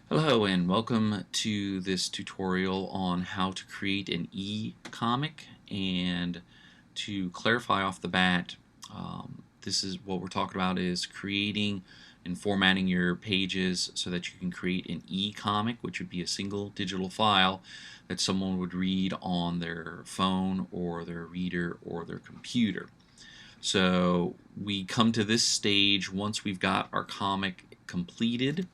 Hello and welcome to this tutorial on how to create an e-comic. And to clarify off the bat, this is what we're talking about is creating and formatting your pages so that you can create an e-comic, which would be a single digital file that someone would read on their phone or their reader or their computer. So we come to this stage once we've got our comic completed,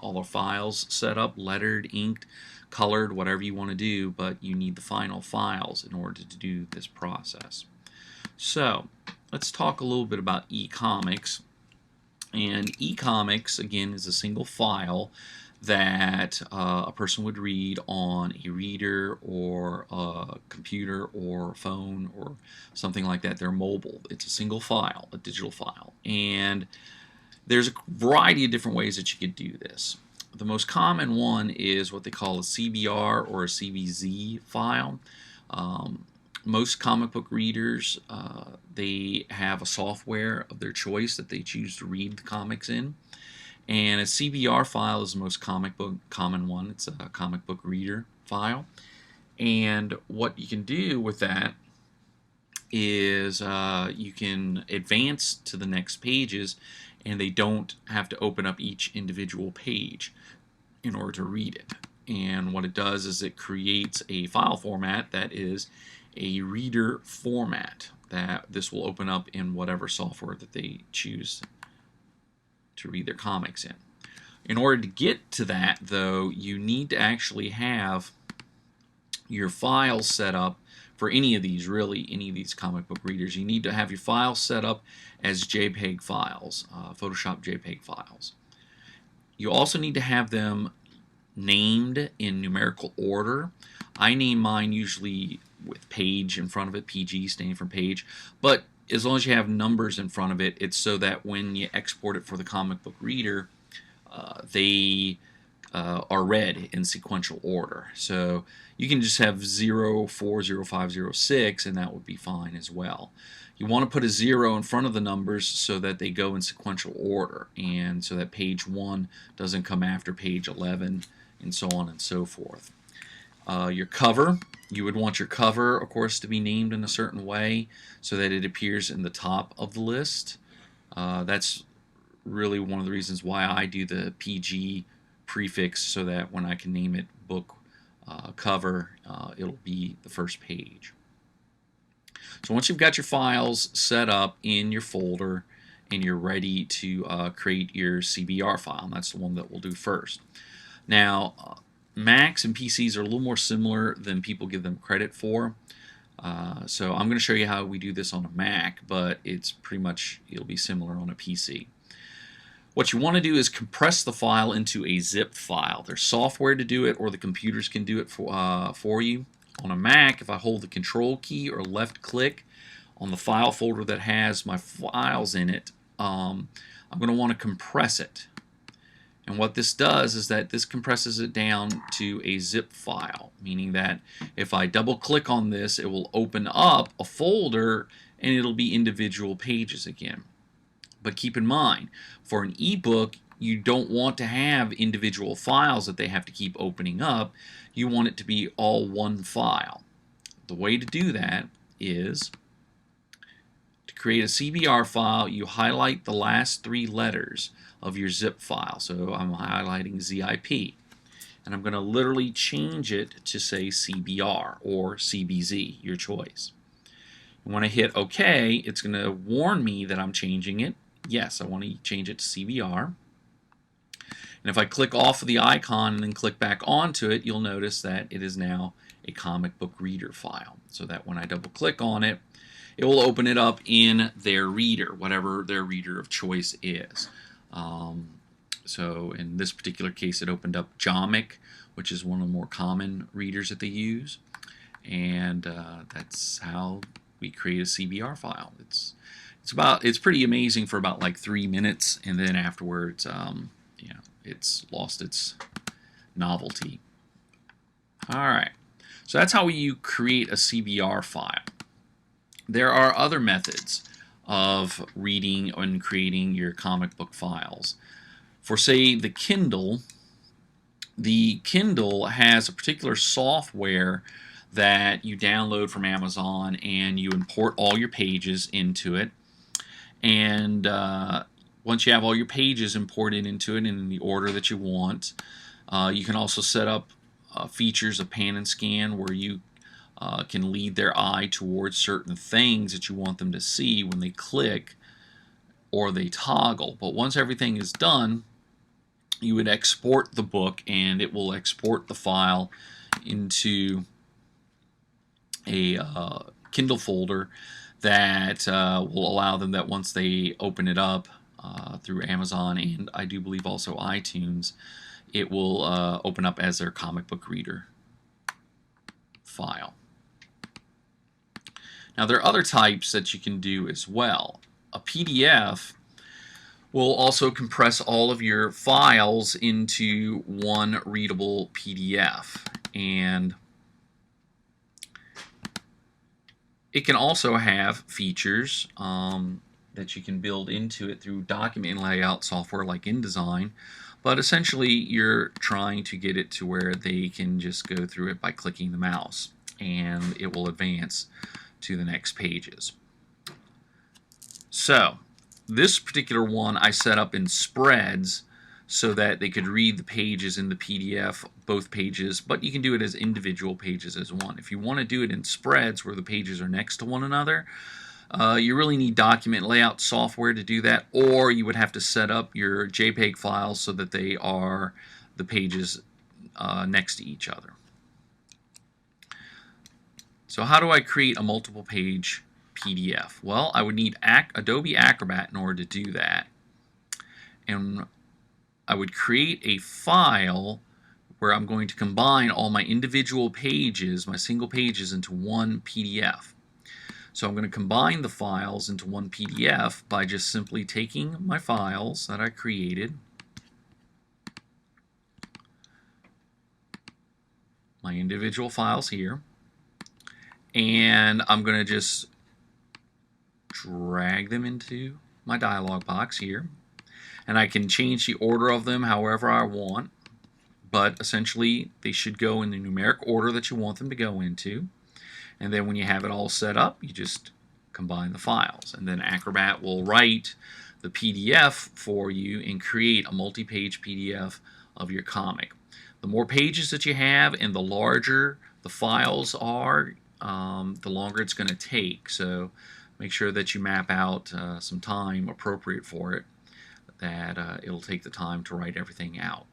all our files set up, lettered, inked, colored, whatever you want to do, but you need the final files in order to do this process. So let's talk a little bit about e-comics. And e-comics, again, is a single file that a person would read on a reader or a computer or a phone or something like that. They're mobile. It's a single file, a digital file. And there's a variety of different ways that you could do this. The most common one is what they call a CBR or a CBZ file. Most comic book readers, they have a software of their choice that they choose to read the comics in. And a CBR file is the most common one. It's a comic book reader file. And what you can do with that is you can advance to the next pages, and they don't have to open up each individual page in order to read it. And what it does is it creates a file format that is a reader format that this will open up in whatever software that they choose to read their comics in. In order to get to that, though, you need to actually have your files set up for any of these, really, any of these comic book readers. You need to have your files set up as JPEG files, Photoshop JPEG files. You also need to have them named in numerical order. I name mine usually with page in front of it, PG standing for page, but as long as you have numbers in front of it, it's so that when you export it for the comic book reader, they are read in sequential order. So you can just have 0, 4, 0, 5, 0, 6, and that would be fine as well. You want to put a 0 in front of the numbers so that they go in sequential order, and so that page 1 doesn't come after page 11, and so on and so forth. Your cover, you would want your cover, of course, to be named in a certain way so that it appears in the top of the list. That's really one of the reasons why I do the PG prefix, so that when I can name it book cover, it'll be the first page. So once you've got your files set up in your folder and you're ready to create your CBR file, and that's the one that we'll do first. Now, Macs and PCs are a little more similar than people give them credit for. So I'm going to show you how we do this on a Mac, but it's pretty much, it'll be similar on a PC. What you want to do is compress the file into a zip file. There's software to do it, or the computers can do it for you. On a Mac, if I hold the Control key or left click on the file folder that has my files in it, I'm going to want to compress it. And what this does is that this compresses it down to a zip file, meaning that if I double click on this, it will open up a folder and it'll be individual pages again. But keep in mind, for an ebook, you don't want to have individual files that they have to keep opening up. You want it to be all one file. The way to do that is to create a CBR file. You highlight the last 3 letters of your zip file. So I'm highlighting ZIP. And I'm going to literally change it to say CBR or CBZ, your choice. And when I hit OK, it's going to warn me that I'm changing it. Yes, I want to change it to CBR. And if I click off of the icon and then click back onto it, you'll notice that it is now a comic book reader file. So that when I double click on it, it will open it up in their reader, whatever their reader of choice is. So in this particular case, it opened up Jomic, which is one of the more common readers that they use. And that's how we create a CBR file. It's pretty amazing for about like 3 minutes, and then afterwards, it's lost its novelty. All right, so that's how you create a CBR file. There are other methods of reading and creating your comic book files. For, say, the Kindle, The Kindle has a particular software that you download from Amazon, and you import all your pages into it. And once you have all your pages imported into it in the order that you want, you can also set up features of pan and scan where you can lead their eye towards certain things that you want them to see when they click or they toggle. But once everything is done, you would export the book, and it will export the file into a Kindle folder that will allow them that once they open it up through Amazon, and I do believe also iTunes, it will open up as their comic book reader file. Now, there are other types that you can do as well. A PDF will also compress all of your files into one readable PDF, and it can also have features that you can build into it through document layout software like InDesign, but essentially you're trying to get it to where they can just go through it by clicking the mouse, and it will advance to the next pages. So this particular one I set up in spreads so that they could read the pages in the PDF, both pages, but you can do it as individual pages as one. If you want to do it in spreads where the pages are next to one another, you really need document layout software to do that, or you would have to set up your JPEG files so that they are the pages next to each other. So how do I create a multiple page PDF? Well, I would need Adobe Acrobat in order to do that. And I would create a file where I'm going to combine all my individual pages, my single pages, into one PDF. So I'm going to combine the files into one PDF by just simply taking my files that I created, my individual files here, and I'm going to just drag them into my dialog box here, and I can change the order of them however I want, but essentially they should go in the numeric order that you want them to go into. And then when you have it all set up, you just combine the files, and then Acrobat will write the PDF for you and create a multi-page PDF of your comic. The more pages that you have and the larger the files are, the longer it's going to take. So make sure that you map out some time appropriate for it, that it'll take the time to write everything out.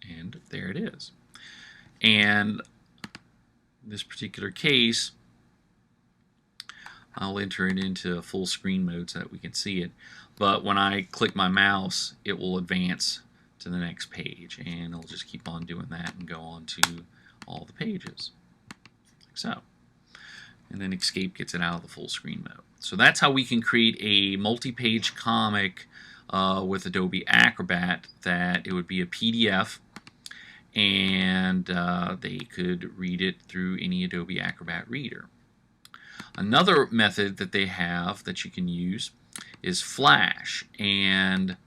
And there it is. And in this particular case, I'll enter it into full screen mode so that we can see it. But when I click my mouse, it will advance to the next page, and it'll just keep on doing that and go on to all the pages, like so. And then Escape gets it out of the full screen mode. So that's how we can create a multi-page comic with Adobe Acrobat, that it would be a PDF, and they could read it through any Adobe Acrobat reader. Another method that they have that you can use is Flash, and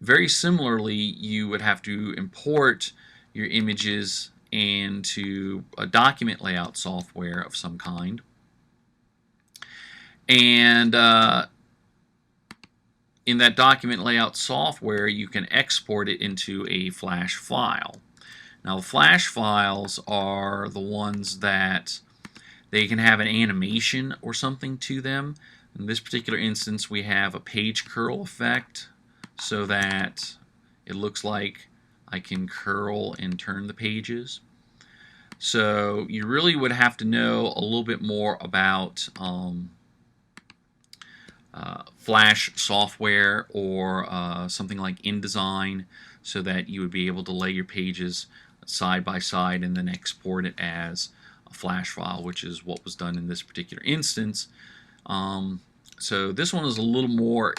very similarly you would have to import your images into a document layout software of some kind, and in that document layout software you can export it into a Flash file. Now, the Flash files are the ones that they can have an animation or something to them. In this particular instance, we have a page curl effect, so that it looks like I can curl and turn the pages. So you really would have to know a little bit more about Flash software or something like InDesign, so that you would be able to lay your pages side by side and then export it as a Flash file, which is what was done in this particular instance. So this one is a little more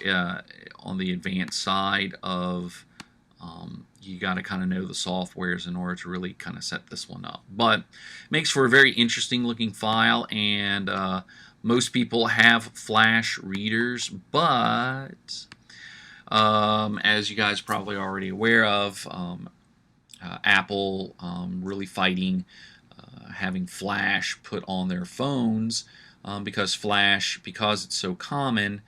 on the advanced side of You got to kind of know the softwares in order to really kind of set this one up. But it makes for a very interesting looking file, and most people have Flash readers, but as you guys are probably already aware of, Apple really fighting having Flash put on their phones because Flash, because it's so common,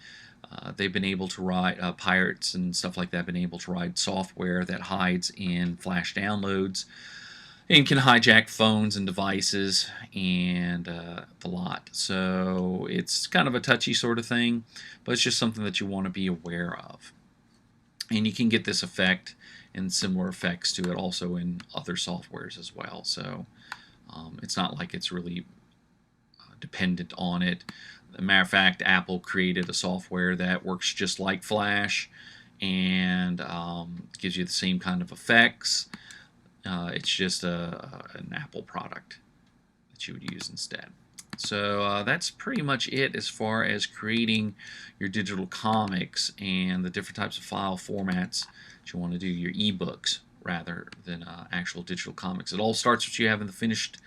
they've been able to write, pirates and stuff like that have been able to write software that hides in Flash downloads and can hijack phones and devices and the lot. So it's kind of a touchy sort of thing, but it's just something that you want to be aware of. And you can get this effect and similar effects to it also in other softwares as well. So it's not like it's really dependent on it. As a matter of fact, Apple created a software that works just like Flash and gives you the same kind of effects. It's just an Apple product that you would use instead. So that's pretty much it as far as creating your digital comics and the different types of file formats that you want to do, your eBooks rather than actual digital comics. It all starts with you having the finished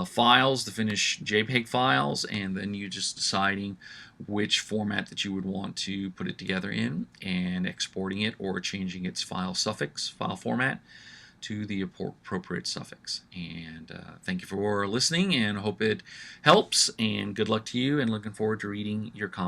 files, the finished JPEG files, and then you just deciding which format that you would want to put it together in and exporting it or changing its file suffix, file format to the appropriate suffix. And thank you for listening, and hope it helps, and good luck to you, and looking forward to reading your comments.